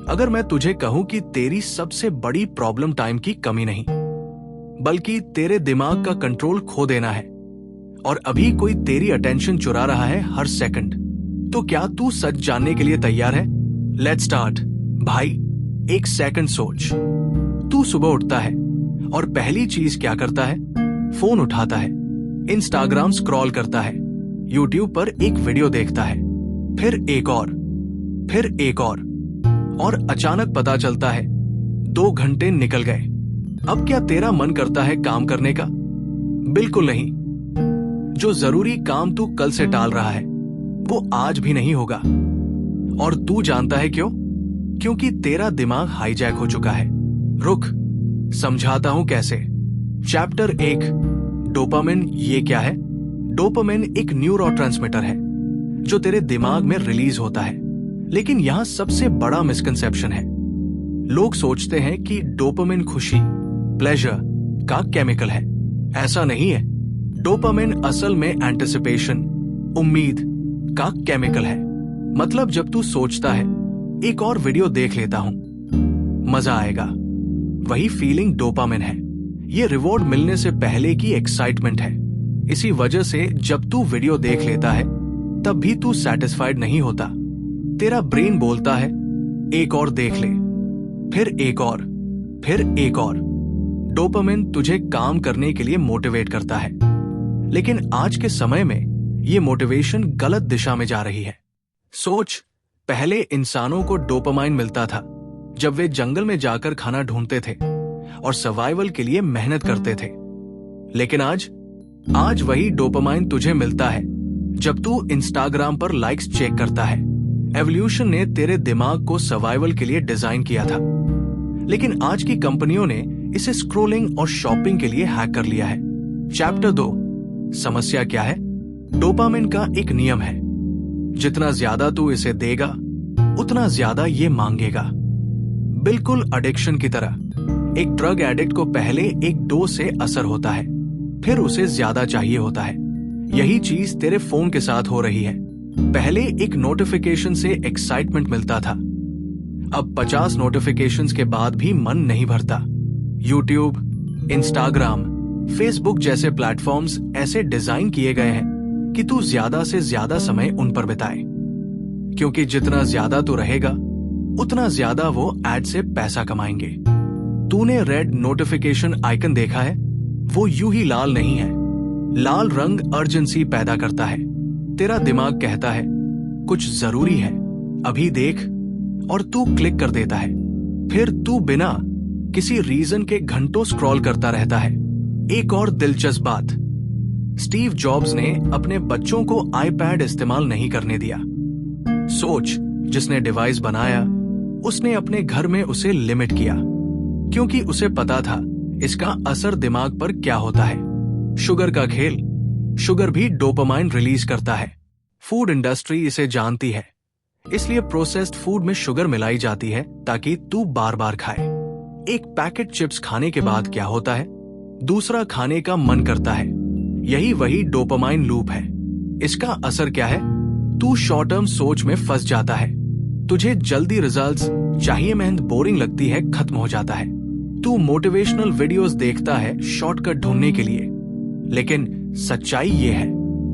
अगर मैं तुझे कहूं कि तेरी सबसे बड़ी प्रॉब्लम टाइम की कमी नहीं, बल्कि तेरे दिमाग का कंट्रोल खो देना है, और अभी कोई तेरी अटेंशन चुरा रहा है हर सेकंड, तो क्या तू सच जानने के लिए तैयार है? Let's start. भाई, एक सेकंड सोच। तू सुबह उठता है और पहली चीज क्या करता है? फोन उठाता है, इंस्टाग्राम स्क्रॉल करता है, यूट्यूब पर एक वीडियो देखता है, फिर एक और अचानक पता चलता है 2 घंटे निकल गए। अब क्या तेरा मन करता है काम करने का? बिल्कुल नहीं। जो जरूरी काम तू कल से टाल रहा है वो आज भी नहीं होगा। और तू जानता है क्यों? क्योंकि तेरा दिमाग हाईजैक हो चुका है। रुक, समझाता हूं कैसे। चैप्टर 1, डोपामिन ये क्या है? डोपामिन एक न्यूरोट्रांसमीटर है जो तेरे दिमाग में रिलीज होता है। लेकिन यहां सबसे बड़ा मिसकंसेप्शन है। लोग सोचते हैं कि डोपामिन खुशी, प्लेजर का केमिकल है। ऐसा नहीं है। डोपामिन असल में एंटिसिपेशन, उम्मीद का केमिकल है। मतलब जब तू सोचता है एक और वीडियो देख लेता हूं, मजा आएगा, वही फीलिंग डोपामिन है। ये रिवॉर्ड मिलने से पहले की एक्साइटमेंट है। इसी वजह से जब तू वीडियो देख लेता है तब भी तू सेटिस्फाइड नहीं होता। तेरा ब्रेन बोलता है एक और देख ले, फिर एक और। डोपामिन तुझे काम करने के लिए मोटिवेट करता है, लेकिन आज के समय में ये मोटिवेशन गलत दिशा में जा रही है। सोच, पहले इंसानों को डोपामाइन मिलता था जब वे जंगल में जाकर खाना ढूंढते थे और सर्वाइवल के लिए मेहनत करते थे। लेकिन आज वही डोपामाइन तुझे मिलता है जब तू इंस्टाग्राम पर लाइक्स चेक करता है। एवोल्यूशन ने तेरे दिमाग को सर्वाइवल के लिए डिजाइन किया था, लेकिन आज की कंपनियों ने इसे स्क्रोलिंग और शॉपिंग के लिए हैक कर लिया है। चैप्टर 2, समस्या क्या है? डोपामिन का एक नियम है, जितना ज्यादा तू इसे देगा उतना ज्यादा ये मांगेगा। बिल्कुल एडिक्शन की तरह। एक ड्रग एडिक्ट को पहले एक डोज से असर होता है, फिर उसे ज्यादा चाहिए होता है। यही चीज तेरे फोन के साथ हो रही है। पहले एक नोटिफिकेशन से एक्साइटमेंट मिलता था, अब 50 नोटिफिकेशंस के बाद भी मन नहीं भरता। यूट्यूब, इंस्टाग्राम, फेसबुक जैसे प्लेटफॉर्म्स ऐसे डिजाइन किए गए हैं कि तू ज्यादा से ज्यादा समय उन पर बिताए, क्योंकि जितना ज्यादा तू रहेगा उतना ज्यादा वो एड से पैसा कमाएंगे। तूने रेड नोटिफिकेशन आइकन देखा है? वो यूं ही लाल नहीं है। लाल रंग अर्जेंसी पैदा करता है। तेरा दिमाग कहता है कुछ जरूरी है, अभी देख, और तू क्लिक कर देता है। फिर तू बिना किसी रीजन के घंटों स्क्रॉल करता रहता है। एक और दिलचस्प बात, स्टीव जॉब्स ने अपने बच्चों को आईपैड इस्तेमाल नहीं करने दिया। सोच, जिसने डिवाइस बनाया उसने अपने घर में उसे लिमिट किया, क्योंकि उसे पता था इसका असर दिमाग पर क्या होता है। शुगर का खेल। शुगर भी डोपामाइन रिलीज करता है। फूड इंडस्ट्री इसे जानती है, इसलिए प्रोसेस्ड फूड में शुगर मिलाई जाती है ताकि तू बार बार खाए। एक पैकेट चिप्स खाने के बाद क्या होता है? दूसरा खाने का मन करता है। यही वही डोपामाइन लूप है। इसका असर क्या है? तू शॉर्ट टर्म सोच में फंस जाता है। तुझे जल्दी रिजल्ट्स चाहिए, मेहनत बोरिंग लगती है, खत्म हो जाता है। तू मोटिवेशनल वीडियोस देखता है शॉर्टकट ढूंढने के लिए, लेकिन सच्चाई ये है,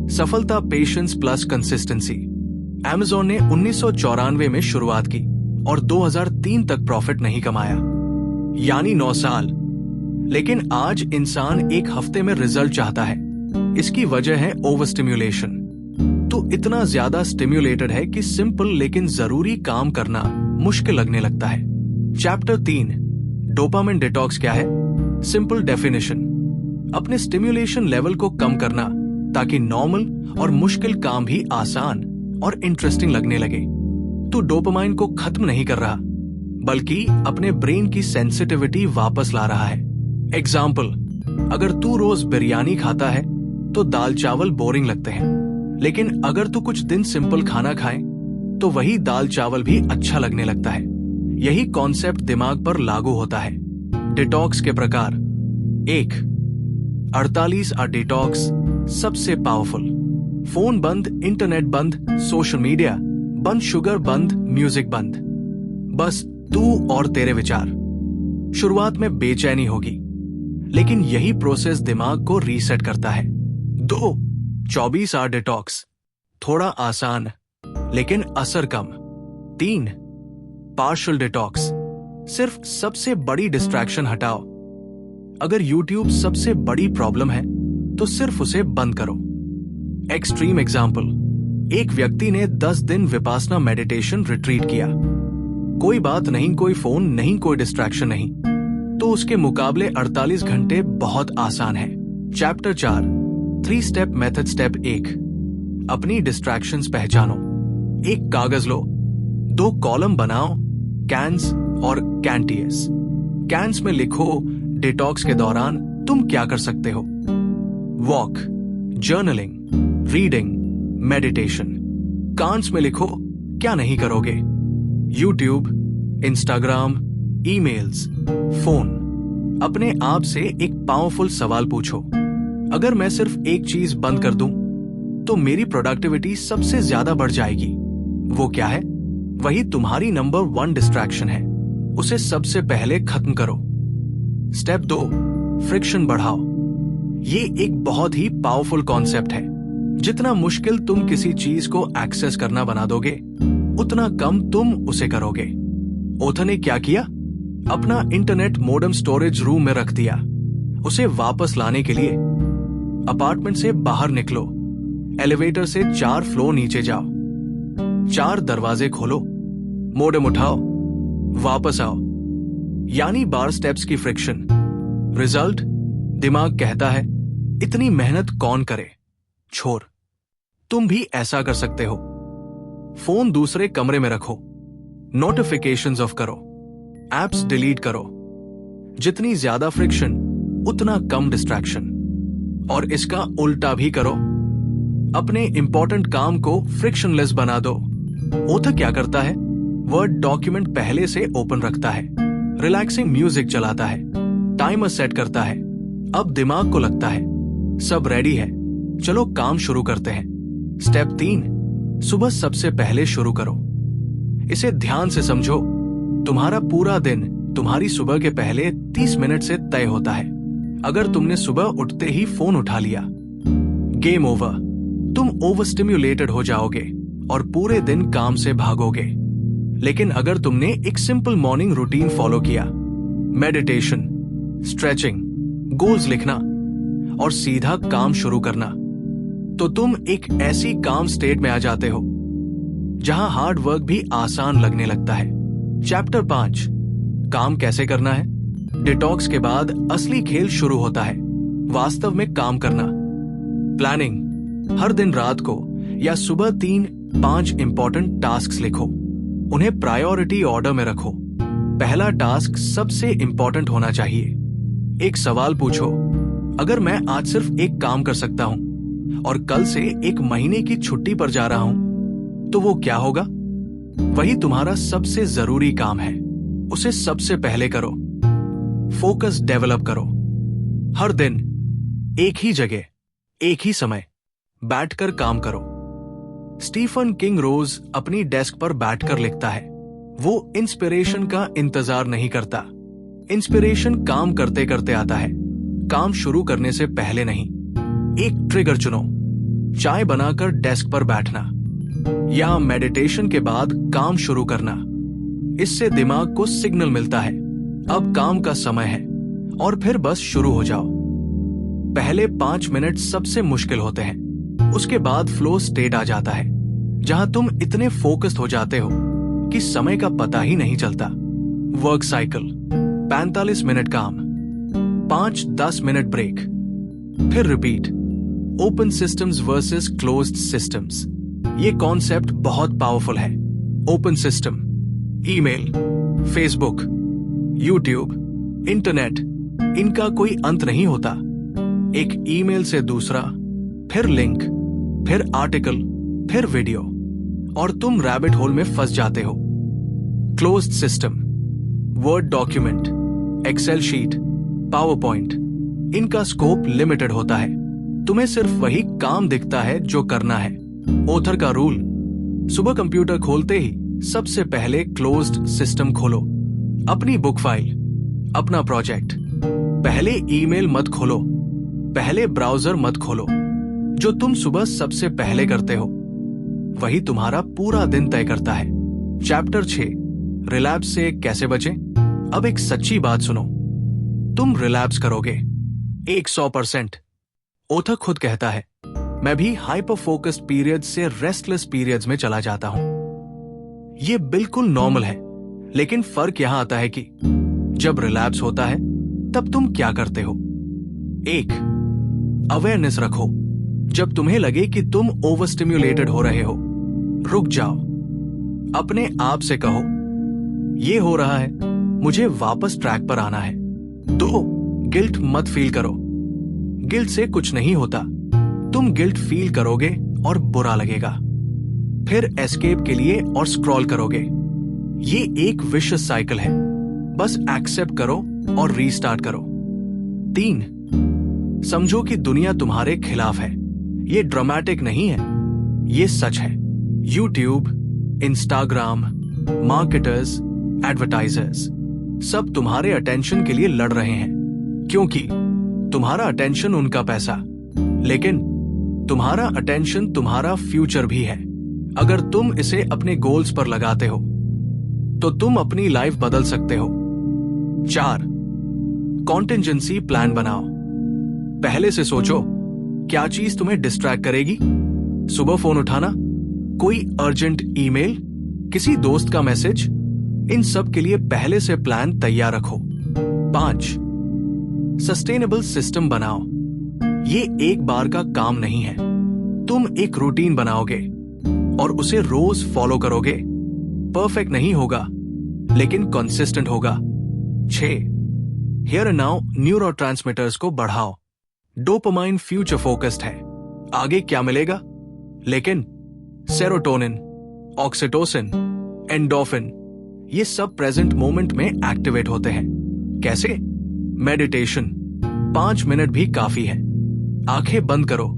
सफलता पेशेंस प्लस कंसिस्टेंसी। Amazon ने 1994 में शुरुआत की और 2003 तक प्रॉफिट नहीं कमाया, यानी 9 साल। लेकिन आज इंसान एक हफ्ते में रिजल्ट चाहता है। इसकी वजह है ओवर स्टिम्युलेशन। तो इतना ज्यादा स्टिम्युलेटेड है कि सिंपल लेकिन जरूरी काम करना मुश्किल लगने लगता है। चैप्टर 3, डोपामिन डिटॉक्स क्या है? सिंपल डेफिनेशन, अपने स्टिम्युलेशन लेवल को कम करना ताकि नॉर्मल और मुश्किल काम भी आसान और इंटरेस्टिंग लगने लगे। तू डोपामाइन को खत्म नहीं कर रहा, बल्कि अपने ब्रेन की सेंसिटिविटी वापस ला रहा है। एग्जाम्पल, अगर तू रोज बिरयानी खाता है तो दाल चावल बोरिंग लगते हैं, लेकिन अगर तू कुछ दिन सिंपल खाना खाए तो वही दाल चावल भी अच्छा लगने लगता है। यही कॉन्सेप्ट दिमाग पर लागू होता है। डिटॉक्स के प्रकार। 1, 48 डिटॉक्स सबसे पावरफुल। फोन बंद, इंटरनेट बंद, सोशल मीडिया बंद, शुगर बंद, म्यूजिक बंद। बस तू और तेरे विचार। शुरुआत में बेचैनी होगी, लेकिन यही प्रोसेस दिमाग को रीसेट करता है। 2. 24 आवर डिटॉक्स, थोड़ा आसान लेकिन असर कम। 3. पार्शियल डिटॉक्स, सिर्फ सबसे बड़ी डिस्ट्रैक्शन हटाओ। अगर YouTube सबसे बड़ी प्रॉब्लम है तो सिर्फ उसे बंद करो। एक्सट्रीम एग्जाम्पल, एक व्यक्ति ने 10 दिन विपासना मेडिटेशन रिट्रीट किया। कोई बात नहीं, कोई फोन नहीं, कोई डिस्ट्रैक्शन नहीं, तो उसके मुकाबले 48 घंटे बहुत आसान है। Chapter 4, 3 step method. स्टेप 1, अपनी डिस्ट्रैक्शंस पहचानो। एक कागज लो, 2 कॉलम बनाओ, कैन्स और कैंटियस। कैन्स में लिखो डिटॉक्स के दौरान तुम क्या कर सकते हो। Walk, journaling, reading, meditation. Can'ts में लिखो क्या नहीं करोगे। YouTube, Instagram, emails, phone. अपने आप से एक पावरफुल सवाल पूछो, अगर मैं सिर्फ एक चीज बंद कर दूं तो मेरी प्रोडक्टिविटी सबसे ज्यादा बढ़ जाएगी। वो क्या है? वही तुम्हारी नंबर 1 डिस्ट्रैक्शन है, उसे सबसे पहले खत्म करो। स्टेप 2, फ्रिक्शन बढ़ाओ। ये एक बहुत ही पावरफुल कॉन्सेप्ट है। जितना मुश्किल तुम किसी चीज को एक्सेस करना बना दोगे, उतना कम तुम उसे करोगे। ओथर ने क्या किया? अपना इंटरनेट मोडेम स्टोरेज रूम में रख दिया। उसे वापस लाने के लिए अपार्टमेंट से बाहर निकलो, एलिवेटर से 4 फ्लोर नीचे जाओ, 4 दरवाजे खोलो, मोडेम उठाओ, वापस आओ। यानी 12 स्टेप्स की फ्रिक्शन। रिजल्ट? दिमाग कहता है इतनी मेहनत कौन करे, छोड़। तुम भी ऐसा कर सकते हो। फोन दूसरे कमरे में रखो, नोटिफिकेशंस ऑफ करो, एप्स डिलीट करो। जितनी ज्यादा फ्रिक्शन उतना कम डिस्ट्रैक्शन। और इसका उल्टा भी करो, अपने इंपॉर्टेंट काम को फ्रिक्शनलेस बना दो। ओथर क्या करता है? वर्ड डॉक्यूमेंट पहले से ओपन रखता है, रिलैक्सिंग म्यूजिक चलाता है, टाइमर सेट करता है। अब दिमाग को लगता है सब रेडी है, चलो काम शुरू करते हैं। स्टेप 3, सुबह सबसे पहले शुरू करो। इसे ध्यान से समझो। तुम्हारा पूरा दिन तुम्हारी सुबह के पहले 30 मिनट से तय होता है। अगर तुमने सुबह उठते ही फोन उठा लिया, गेम ओवर। तुम ओवर स्टिम्युलेटेड हो जाओगे और पूरे दिन काम से भागोगे। लेकिन अगर तुमने एक सिंपल मॉर्निंग रूटीन फॉलो किया, मेडिटेशन, स्ट्रेचिंग, गोल्स लिखना और सीधा काम शुरू करना, तो तुम एक ऐसी काम स्टेट में आ जाते हो जहां हार्ड वर्क भी आसान लगने लगता है। चैप्टर 5, काम कैसे करना है। डिटॉक्स के बाद असली खेल शुरू होता है, वास्तव में काम करना। प्लानिंग, हर दिन रात को या सुबह 3-5 इंपॉर्टेंट टास्क्स लिखो, उन्हें प्रायोरिटी ऑर्डर में रखो। पहला टास्क सबसे इंपॉर्टेंट होना चाहिए। एक सवाल पूछो, अगर मैं आज सिर्फ एक काम कर सकता हूं और कल से 1 महीने की छुट्टी पर जा रहा हूं, तो वो क्या होगा? वही तुम्हारा सबसे जरूरी काम है, उसे सबसे पहले करो। फोकस डेवलप करो। हर दिन एक ही जगह, एक ही समय बैठकर काम करो। स्टीफन किंग रोज अपनी डेस्क पर बैठकर लिखता है। वो इंस्पिरेशन का इंतजार नहीं करता। इंस्पिरेशन काम करते करते आता है, काम शुरू करने से पहले नहीं। एक ट्रिगर चुनो, चाय बनाकर डेस्क पर बैठना या मेडिटेशन के बाद काम शुरू करना। इससे दिमाग को सिग्नल मिलता है अब काम का समय है, और फिर बस शुरू हो जाओ। पहले 5 मिनट सबसे मुश्किल होते हैं, उसके बाद फ्लो स्टेट आ जाता है जहां तुम इतने फोकस्ड हो जाते हो कि समय का पता ही नहीं चलता। वर्क साइकिल, 45 मिनट काम, 5-10 मिनट ब्रेक, फिर repeat. Open systems versus closed systems. ये कॉन्सेप्ट बहुत पावरफुल है। Open system, email, Facebook, YouTube, internet, इनका कोई अंत नहीं होता। एक ईमेल से दूसरा, फिर लिंक, फिर आर्टिकल, फिर वीडियो, और तुम रैबिट होल में फंस जाते हो। Closed system, word document, excel sheet, power point, इनका स्कोप लिमिटेड होता है। तुम्हें सिर्फ वही काम दिखता है जो करना है। ओथर का रूल, सुबह कंप्यूटर खोलते ही सबसे पहले क्लोज्ड सिस्टम खोलो, अपनी बुक फाइल, अपना प्रोजेक्ट। पहले ईमेल मत खोलो, पहले ब्राउजर मत खोलो। जो तुम सुबह सबसे पहले करते हो वही तुम्हारा पूरा दिन तय करता है। चैप्टर 6, रिलैप्स से कैसे बचें। अब एक सच्ची बात सुनो, तुम रिलैप्स करोगे 100%। ओथक खुद कहता है, मैं भी हाइपर फोकस्ड पीरियड से रेस्टलेस पीरियड्स में चला जाता हूं। ये बिल्कुल नॉर्मल है, लेकिन फर्क यहां आता है कि जब रिलैप्स होता है तब तुम क्या करते हो। 1, अवेयरनेस रखो। जब तुम्हें लगे कि तुम ओवर स्टिम्युलेटेड हो रहे हो, रुक जाओ। अपने आप से कहो, ये हो रहा है, मुझे वापस ट्रैक पर आना है। 2, गिल्ट मत फील करो। गिल्ट से कुछ नहीं होता। तुम गिल्ट फील करोगे और बुरा लगेगा, फिर एस्केप के लिए और स्क्रॉल करोगे। ये एक विशियस साइकिल है। बस एक्सेप्ट करो और रीस्टार्ट करो। 3, समझो कि दुनिया तुम्हारे खिलाफ है। ये ड्रामेटिक नहीं है, ये सच है। यूट्यूब, इंस्टाग्राम, मार्केटर्स, एडवर्टाइजर्स सब तुम्हारे अटेंशन के लिए लड़ रहे हैं, क्योंकि तुम्हारा अटेंशन उनका पैसा। लेकिन तुम्हारा अटेंशन तुम्हारा फ्यूचर भी है। अगर तुम इसे अपने गोल्स पर लगाते हो तो तुम अपनी लाइफ बदल सकते हो। 4, कॉन्टिंजेंसी प्लान बनाओ। पहले से सोचो, क्या चीज तुम्हें डिस्ट्रैक्ट करेगी। सुबह फोन उठाना, कोई अर्जेंट ईमेल, किसी दोस्त का मैसेज, इन सब के लिए पहले से प्लान तैयार रखो। 5, सस्टेनेबल सिस्टम बनाओ। ये एक बार का काम नहीं है। तुम एक रूटीन बनाओगे और उसे रोज फॉलो करोगे। परफेक्ट नहीं होगा, लेकिन कंसिस्टेंट होगा। 6, हियर एंड नाउ न्यूरोट्रांसमीटर्स को बढ़ाओ। डोपामाइन फ्यूचर फोकस्ड है, आगे क्या मिलेगा, लेकिन सेरोटोनिन, ऑक्सीटोसिन, एंडोर्फिन ये सब प्रेजेंट मोमेंट में एक्टिवेट होते हैं। कैसे? मेडिटेशन 5 मिनट भी काफी है। आंखें बंद करो,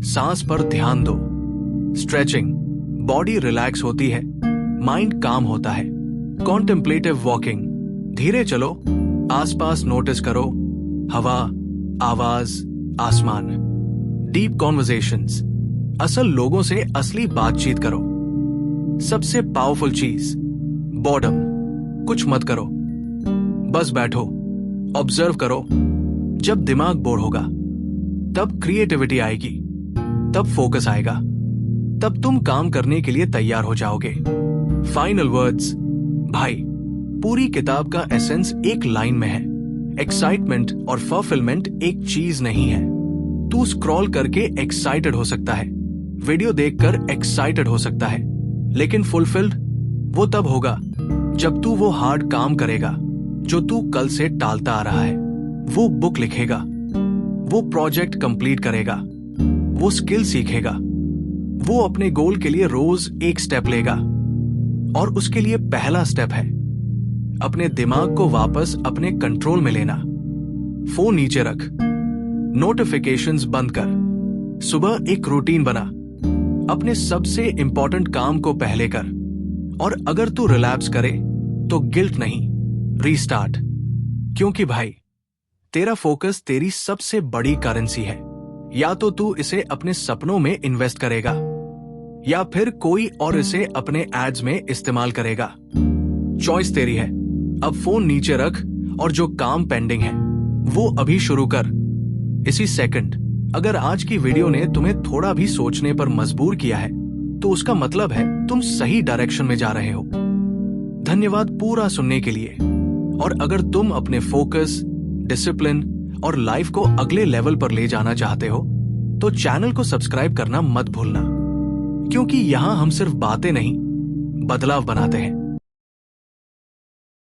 सांस पर ध्यान दो। स्ट्रेचिंग, बॉडी रिलैक्स होती है, माइंड काम होता है। कॉन्टेम्पलेटिव वॉकिंग, धीरे चलो, आसपास नोटिस करो, हवा, आवाज, आसमान। डीप कॉन्वर्सेशंस, असल लोगों से असली बातचीत करो। सबसे पावरफुल चीज, बॉर्डम, कुछ मत करो, बस बैठो, ऑब्जर्व करो। जब दिमाग बोर होगा तब क्रिएटिविटी आएगी, तब फोकस आएगा, तब तुम काम करने के लिए तैयार हो जाओगे। फाइनल वर्ड्स, भाई, पूरी किताब का एसेंस एक लाइन में है। एक्साइटमेंट और फुलफिलमेंट एक चीज नहीं है। तू स्क्रॉल करके एक्साइटेड हो सकता है, वीडियो देखकर एक्साइटेड हो सकता है, लेकिन फुलफिल्ड वो तब होगा जब तू वो हार्ड काम करेगा जो तू कल से टालता आ रहा है। वो बुक लिखेगा, वो प्रोजेक्ट कंप्लीट करेगा, वो स्किल सीखेगा, वो अपने गोल के लिए रोज एक स्टेप लेगा। और उसके लिए पहला स्टेप है अपने दिमाग को वापस अपने कंट्रोल में लेना। फोन नीचे रख, नोटिफिकेशंस बंद कर, सुबह एक रूटीन बना, अपने सबसे इंपॉर्टेंट काम को पहले कर। और अगर तू रिलैप्स करे तो गिल्ट नहीं, रीस्टार्ट। क्योंकि भाई, तेरा फोकस तेरी सबसे बड़ी करेंसी है। या तो तू इसे अपने सपनों में इन्वेस्ट करेगा, या फिर कोई और इसे अपने एड्स में इस्तेमाल करेगा। चॉइस तेरी है। अब फोन नीचे रख और जो काम पेंडिंग है वो अभी शुरू कर, इसी सेकंड। अगर आज की वीडियो ने तुम्हें थोड़ा भी सोचने पर मजबूर किया है तो उसका मतलब है तुम सही डायरेक्शन में जा रहे हो। धन्यवाद पूरा सुनने के लिए। और अगर तुम अपने फोकस, डिसिप्लिन और लाइफ को अगले लेवल पर ले जाना चाहते हो तो चैनल को सब्सक्राइब करना मत भूलना, क्योंकि यहां हम सिर्फ बातें नहीं, बदलाव बनाते हैं।